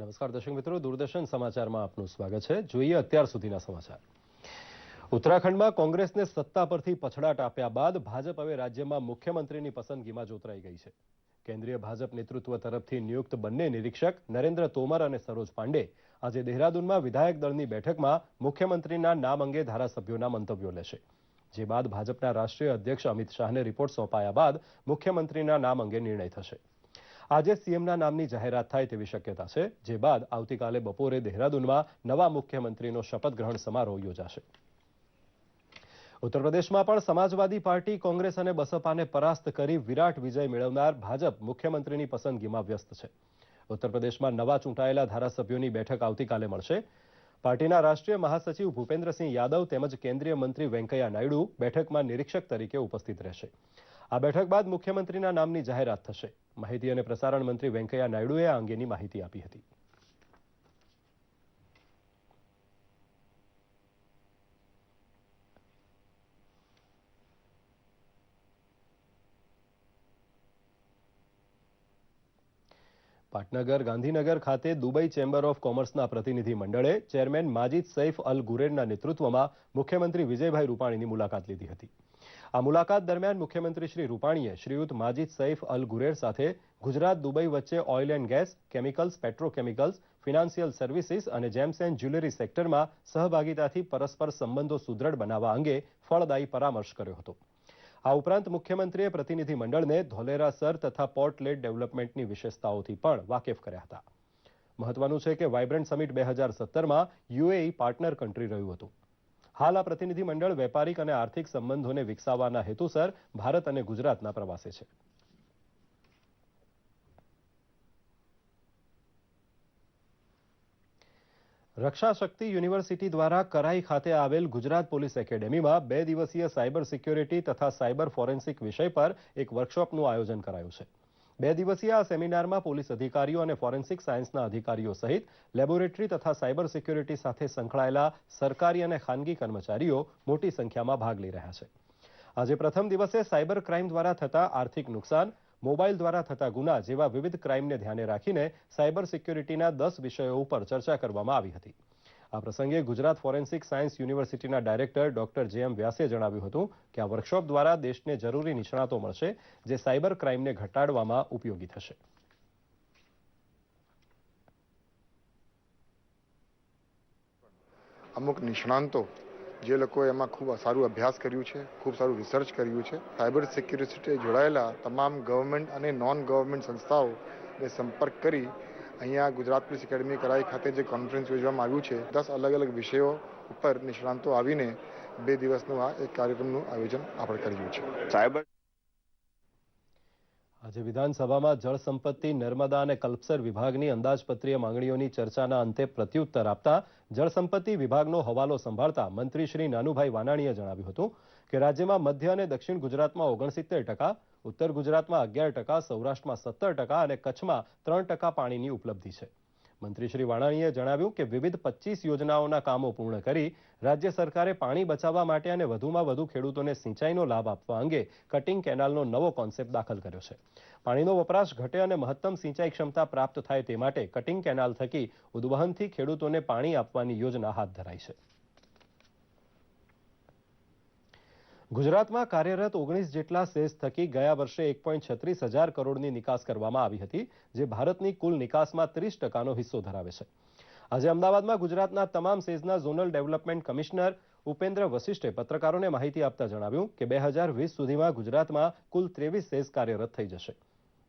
નમસ્કાર દર્શક મિત્રો, દૂરદર્શન સમાચારમાં આપનું સ્વાગત છે। જોઈએ અત્યાર સુધીના સમાચાર। ઉત્તરાખંડમાં કોંગ્રેસને સત્તા પરથી પછડાટ આપ્યા બાદ ભાજપ હવે રાજ્યમાં મુખ્યમંત્રીની પસંદગીમાં જોતરાઈ ગઈ છે। કેન્દ્રીય ભાજપ નેતૃત્વ તરફથી નિયુક્ત બંને નિરીક્ષક નરેન્દ્ર તોમર અને સરોજ પાંડે આજે દેહરાદૂનમાં વિધાયક દળની બેઠકમાં મુખ્યમંત્રીના નામ અંગે ધારાસભ્યોના મંતવ્યો લેશે। જે બાદ ભાજપના રાષ્ટ્રીય અધ્યક્ષ અમિત શાહને રિપોર્ટ સોંપાયા બાદ મુખ્યમંત્રીના નામ અંગે નિર્ણય થશે। આજે સીએમના નામની જાહેરાત થાય તેવી શક્યતા છે, જે બાદ આવતીકાલે બપોરે દેહરાદૂનમાં નવા મુખ્યમંત્રીનો શપથ ગ્રહણ સમારોહ યોજાશે। ઉત્તર પ્રદેશમાં પણ સમાજવાદી પાર્ટી કોંગ્રેસ અને બસપાને પરાસ્ત કરી વિરાટ વિજય મેળવનાર ભાજપ મુખ્યમંત્રીની પસંદગીમાં વ્યસ્ત છે। ઉત્તર પ્રદેશમાં નવા ચૂંટાયેલા ધારાસભ્યોની બેઠક આવતીકાલે મળશે। પાર્ટીના રાષ્ટ્રીય મહાસચિવ ભૂપેન્દ્રસિંહ યાદવ તેમજ કેન્દ્રીય મંત્રી વેંકૈયા નાયડુ બેઠકમાં નિરીક્ષક તરીકે ઉપસ્થિત રહેશે। આ બેઠક બાદ મુખ્યમંત્રીના નામની જાહેરાત થશે। માહિતી અને પ્રસારણ મંત્રી વેંકૈયા નાયડુએ આ અંગેની માહિતી આપી હતી। પાટનગર ગાંધીનગર ખાતે દુબઈ ચેમ્બર ઓફ કોમર્સના પ્રતિનિધિ મંડળે ચેરમેન માજીદ સૈફ અલ ગુરેરના નેતૃત્વમાં મુખ્યમંત્રી વિજયભાઈ રૂપાણીની મુલાકાત લીધી હતી। આ મુલાકાત દરમિયાન મુખ્યમંત્રી શ્રી રૂપાણીએ શ્રીયુત માજીદ સૈફ અલ ગુરેર સાથે ગુજરાત દુબઈ વચ્ચે oil and gas, chemicals, petrochemicals, financial services અને જેમ્સ એન્ડ જ્વેલરી સેક્ટરમાં સહભાગીતાથી પરસ્પર સંબંધો સુદૃઢ બનાવવા અંગે ફળદાયી પરામર્શ કર્યો હતો। આ ઉપરાંત મુખ્યમંત્રીએ પ્રતિનિધિ મંડળને ધોલેરા તથા પોર્ટ લેડ ડેવલપમેન્ટની વિશેષતાઓથી પણ વાકેફ કર્યા હતા। મહત્વનું છે કે વાઇબ્રન્ટ સમિટ 2017માં યુએઈ પાર્ટનર કન્ટ્રી રહ્યું હતું। હાલ આ પ્રતિનિધિ મંડળ વેપારિક અને આર્થિક સંબંધોને વિકસાવવાના હેતુસર ભારત અને ગુજરાતના પ્રવાસે છે। રક્ષા શક્તિ યુનિવર્સિટી દ્વારા કરાઈ ખાતે આવેલ ગુજરાત પોલીસ એકેડેમીમાં 2 દિવસીય સાયબર સિક્યોરિટી તથા સાયબર ફોરેન્સિક વિષય પર એક વર્કશોપનું આયોજન કરાયું છે। 2 દિવસીય આ સેમિનારમાં પોલીસ અધિકારીઓ અને ફોરેન્સિક સાયન્સના અધિકારીઓ સહિત લેબોરેટરી તથા સાયબર સિક્યોરિટી સાથે સંકળાયેલા સરકારી અને ખાનગી કર્મચારીઓ મોટી સંખ્યામાં ભાગ લઈ રહ્યા છે। આજે પ્રથમ દિવસે સાયબર ક્રાઇમ દ્વારા થતા આર્થિક નુકસાન, મોબાઈલ દ્વારા થતા ગુના જેવા વિવિધ ક્રાઇમને ધ્યાને રાખીને સાયબર સિક્યોરિટીના 10 વિષયો ઉપર ચર્ચા કરવામાં આવી હતી। આ પ્રસંગે ગુજરાત ફોરેન્સિક સાયન્સ યુનિવર્સિટીના ડાયરેક્ટર ડોક્ટર જે.એમ. વ્યાસે જણાવ્યું હતું કે આ વર્કશોપ દ્વારા દેશને જરૂરી નિષ્ણાતો મળશે, જે સાયબર ક્રાઇમને ઘટાડવામાં ઉપયોગી થશે। અમુક નિષ્ણાંતો જે લોકો એમાં ખૂબ સારું અભ્યાસ કર્યું છે, ખૂબ સારું રિસર્ચ કર્યું છે, સાયબર સિક્યુરિટી જોડાયેલા તમામ ગવર્મેન્ટ અને નોન ગવર્મેન્ટ સંસ્થાઓને સંપર્ક કરી અહીંયા ગુજરાત પોલીસ એકેડમી કરાઈ ખાતે જે કોન્ફરન્સ યોજવામાં આવ્યું છે, 10 અલગ અલગ વિષયો ઉપર નિષ્ણાંતો આવીને 2 દિવસનું આ એક કાર્યક્રમનું આયોજન આપણે કર્યું છે। સાયબર આજે વિધાનસભામાં જળ સંપત્તિ, નર્મદા અને કલ્પસર વિભાગની અંદાજપત્રીય માંગણીઓની ચર્ચાના અંતે પ્રત્યુત્તર આપતા જળ સંપત્તિ વિભાગનો હવાલો સંભાળતા મંત્રી શ્રી નાનુભાઈ વાનાણીએ જણાવ્યું હતું કે રાજ્યમાં મધ્ય અને દક્ષિણ ગુજરાતમાં 69%, ઉત્તર ગુજરાતમાં 11%, સૌરાષ્ટ્રમાં 17% અને કચ્છમાં 3% પાણીની ઉપલબ્ધિ છે। મંત્રી શ્રી વાણાણીએ જણાવ્યું કે વિવિધ 25 યોજનાઓના કામો પૂર્ણ કરી રાજ્ય સરકારે પાણી બચાવવા માટે અને વધુમાં વધુ ખેડૂતોને સિંચાઈનો લાભ આપવા અંગે કટિંગ કેનાલનો નવો કોન્સેપ્ટ દાખલ કર્યો છે। પાણીનો વપરાશ ઘટે અને મહત્તમ સિંચાઈ ક્ષમતા પ્રાપ્ત થાય તે માટે કટિંગ કેનાલ થકી ઉદ્વહનથી ખેડૂતોને પાણી આપવાની યોજના હાથ ધરાઈ છે। ગુજરાતમાં કાર્યરત 19 જેટલા સેઝ થકી ગયા વર્ષે 1.36 હજાર કરોડની નિકાસ કરવામાં આવી હતી, જે ભારતની કુલ નિકાસમાં 30%નો હિસ્સો ધરાવે છે। આજે અમદાવાદમાં ગુજરાતના તમામ સેઝના ઝોનલ ડેવલપમેન્ટ કમિશનર ઉપેન્દ્ર વશિષ્ઠે પત્રકારોને માહિતી આપતા જણાવ્યું કે 2020 સુધીમાં ગુજરાતમાં કુલ 23 સેઝ કાર્યરત થઈ જશે।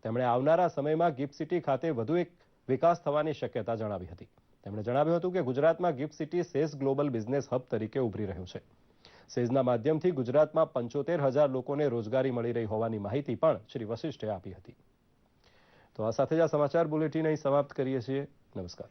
તેમણે આવનારા સમયમાં ગિફ્ટ સિટી ખાતે વધુ એક વિકાસ થવાની શક્યતા જણાવી હતી। તેમણે જણાવ્યું હતું કે ગુજરાતમાં gift city says global business hub તરીકે ઉભરી રહ્યું છે। સેઝના માધ્યમથી ગુજરાતમાં 75,000 લોકોને રોજગારી મળી રહી હોવાની માહિતી પણ શ્રી વશિષ્ઠે આપી હતી। તો આ સાથે જ આ સમાચાર બુલેટિન અહીં સમાપ્ત કરીએ છીએ। નમસ્કાર।